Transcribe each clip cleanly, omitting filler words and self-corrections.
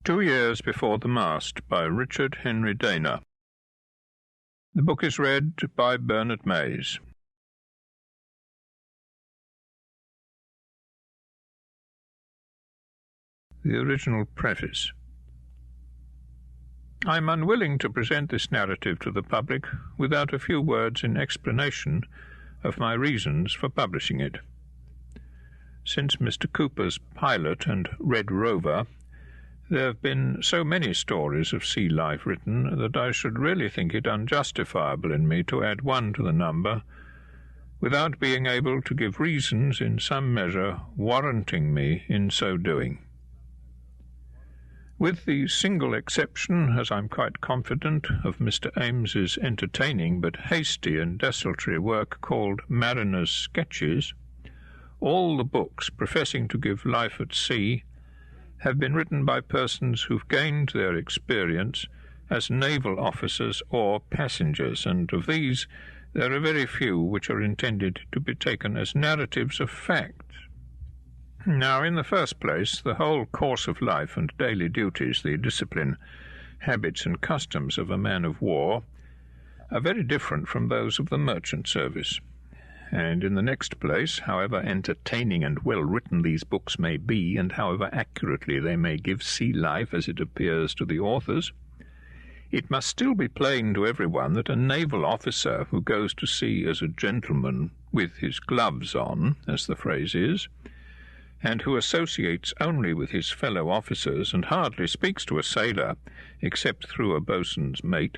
2 Years Before the Mast by Richard Henry Dana. The book is read by Bernard Mays. The original preface. I am unwilling to present this narrative to the public without a few words in explanation of my reasons for publishing it. Since Mr. Cooper's Pilot and Red Rover, there have been so many stories of sea life written that I should really think it unjustifiable in me to add one to the number without being able to give reasons in some measure warranting me in so doing. With the single exception, as I'm quite confident, of Mr. Ames's entertaining but hasty and desultory work called Mariner's Sketches, all the books professing to give life at sea have been written by persons who've gained their experience as naval officers or passengers, and of these there are very few which are intended to be taken as narratives of fact. Now, in the first place, the whole course of life and daily duties, the discipline, habits, and customs of a man of war, are very different from those of the merchant service. And in the next place, however entertaining and well-written these books may be, and however accurately they may give sea life as it appears to the authors, it must still be plain to everyone that a naval officer who goes to sea as a gentleman with his gloves on, as the phrase is, and who associates only with his fellow officers and hardly speaks to a sailor except through a boatswain's mate,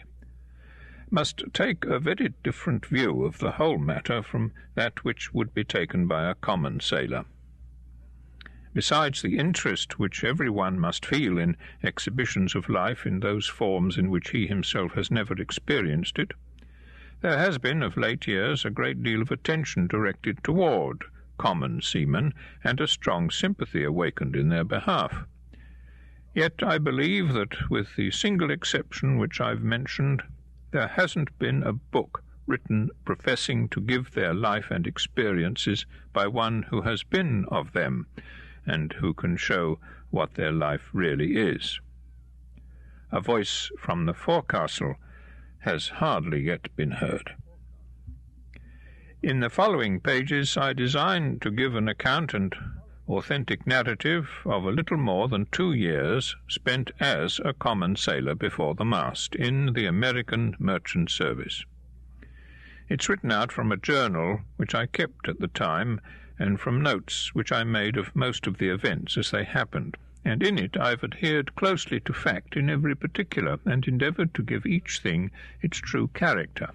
must take a very different view of the whole matter from that which would be taken by a common sailor. Besides the interest which every one must feel in exhibitions of life in those forms in which he himself has never experienced it, there has been of late years a great deal of attention directed toward common seamen, and a strong sympathy awakened in their behalf. Yet I believe that, with the single exception which I've mentioned, there hasn't been a book written professing to give their life and experiences by one who has been of them, and who can show what their life really is. A voice from the forecastle has hardly yet been heard. In the following pages I design to give an account and authentic narrative of a little more than 2 years spent as a common sailor before the mast in the American merchant service. It's written out from a journal which I kept at the time, and from notes which I made of most of the events as they happened, and in it I've adhered closely to fact in every particular, and endeavoured to give each thing its true character.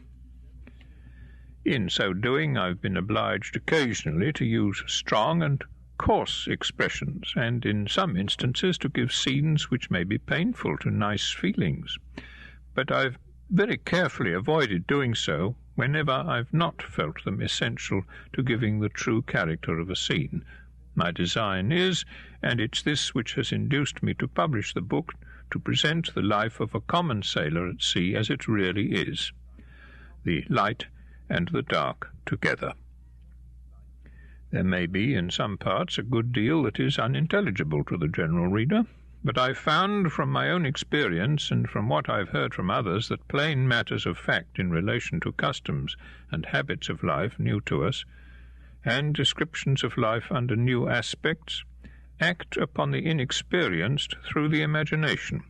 In so doing, I've been obliged occasionally to use strong and coarse expressions, and in some instances to give scenes which may be painful to nice feelings. But I've very carefully avoided doing so whenever I've not felt them essential to giving the true character of a scene. My design is, and it's this which has induced me to publish the book, to present the life of a common sailor at sea as it really is, the light and the dark together. There may be in some parts a good deal that is unintelligible to the general reader, but I've found from my own experience and from what I've heard from others that plain matters of fact in relation to customs and habits of life new to us, and descriptions of life under new aspects, act upon the inexperienced through the imagination,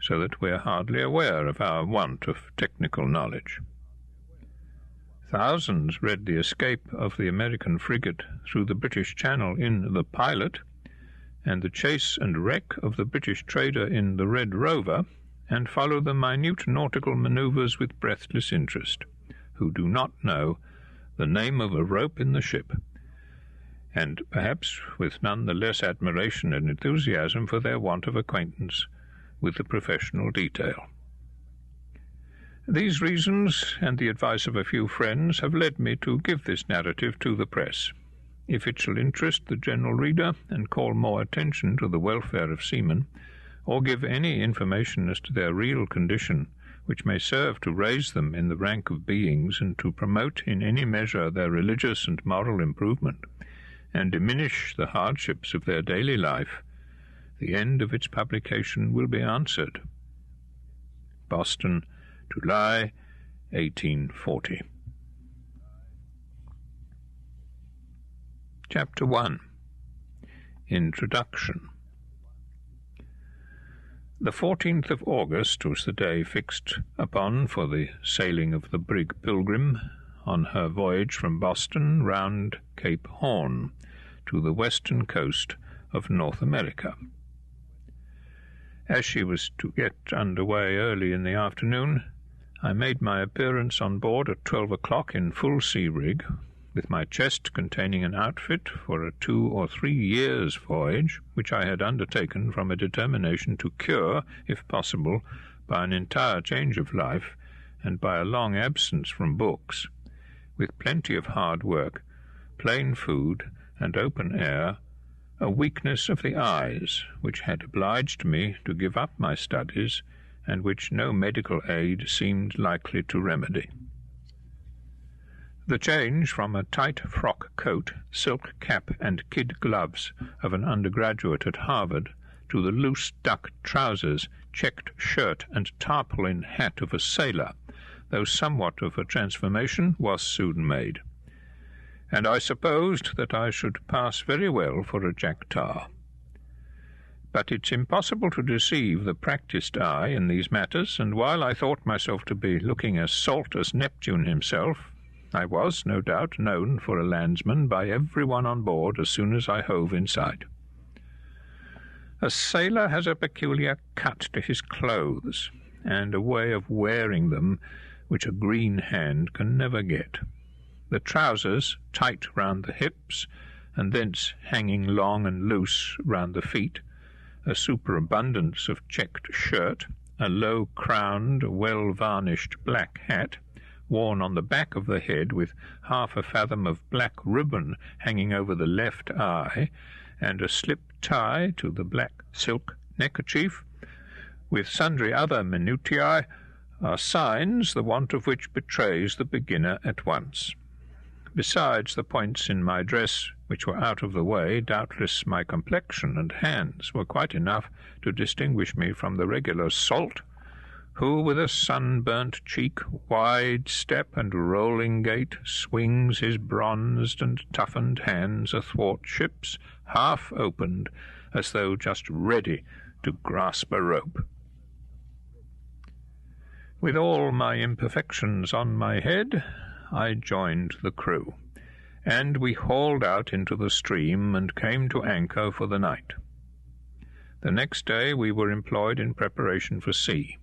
so that we're hardly aware of our want of technical knowledge. Thousands read the escape of the American frigate through the British Channel in The Pilot, and the chase and wreck of the British trader in the Red Rover, and follow the minute nautical manoeuvres with breathless interest, who do not know the name of a rope in the ship, and perhaps with none the less admiration and enthusiasm for their want of acquaintance with the professional detail. These reasons, and the advice of a few friends, have led me to give this narrative to the press. If it shall interest the general reader, and call more attention to the welfare of seamen, or give any information as to their real condition, which may serve to raise them in the rank of beings, and to promote in any measure their religious and moral improvement, and diminish the hardships of their daily life, the end of its publication will be answered. Boston, July 1840. Chapter 1. Introduction. The 14th of August was the day fixed upon for the sailing of the brig Pilgrim on her voyage from Boston round Cape Horn to the western coast of North America. As she was to get under way early in the afternoon, I made my appearance on board at 12 o'clock in full sea rig, with my chest containing an outfit for a 2 or 3 years' voyage, which I had undertaken from a determination to cure, if possible, by an entire change of life and by a long absence from books, with plenty of hard work, plain food, and open air, a weakness of the eyes, which had obliged me to give up my studies, and which no medical aid seemed likely to remedy. The change from a tight frock coat, silk cap, and kid gloves of an undergraduate at Harvard to the loose duck trousers, checked shirt, and tarpaulin hat of a sailor, though somewhat of a transformation, was soon made, and I supposed that I should pass very well for a jack-tar. But it's impossible to deceive the practised eye in these matters, and while I thought myself to be looking as salt as Neptune himself, I was, no doubt, known for a landsman by every one on board as soon as I hove in sight. A sailor has a peculiar cut to his clothes, and a way of wearing them which a green hand can never get. The trousers tight round the hips, and thence hanging long and loose round the feet, a superabundance of checked shirt, a low-crowned, well-varnished black hat, worn on the back of the head with half a fathom of black ribbon hanging over the left eye, and a slip tie to the black silk neckerchief, with sundry other minutiae, are signs the want of which betrays the beginner at once. Besides the points in my dress which were out of the way, doubtless my complexion and hands were quite enough to distinguish me from the regular salt, who with a sunburnt cheek, wide step, and rolling gait swings his bronzed and toughened hands athwart ships, half opened, as though just ready to grasp a rope. With all my imperfections on my head, I joined the crew, and we hauled out into the stream and came to anchor for the night. The next day we were employed in preparation for sea,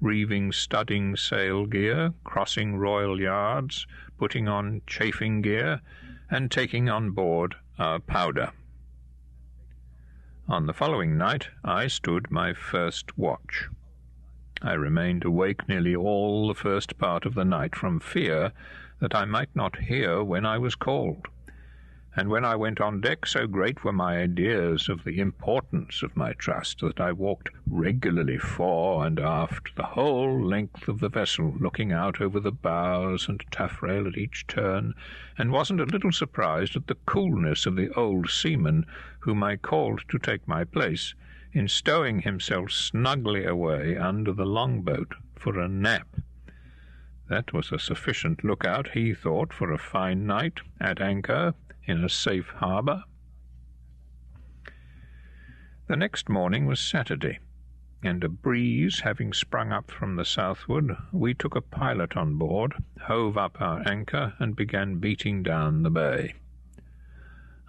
reeving studding sail gear, crossing royal yards, putting on chafing gear, and taking on board our powder. On the following night I stood my first watch. I remained awake nearly all the first part of the night from fear that I might not hear when I was called, and when I went on deck, so great were my ideas of the importance of my trust that I walked regularly fore and aft the whole length of the vessel, looking out over the bows and taffrail at each turn, and wasn't a little surprised at the coolness of the old seaman whom I called to take my place, in stowing himself snugly away under the long-boat for a nap. That was a sufficient lookout, he thought, for a fine night at anchor in a safe harbour. The next morning was Saturday, and a breeze having sprung up from the southward, we took a pilot on board, hove up our anchor, and began beating down the bay.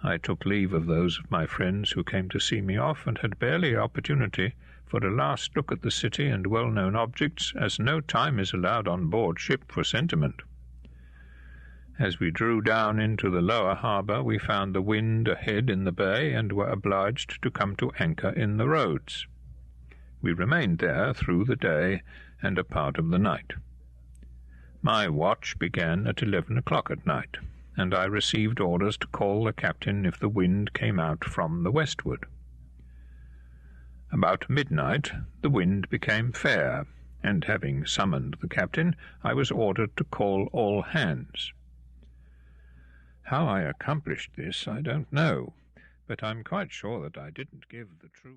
I took leave of those of my friends who came to see me off, and had barely opportunity for a last look at the city and well-known objects, as no time is allowed on board ship for sentiment. As we drew down into the lower harbour, we found the wind ahead in the bay, and were obliged to come to anchor in the roads. We remained there through the day and a part of the night. My watch began at 11 o'clock at night, and I received orders to call the captain if the wind came out from the westward. About midnight the wind became fair, and having summoned the captain, I was ordered to call all hands. How I accomplished this I don't know, but I'm quite sure that I didn't give the true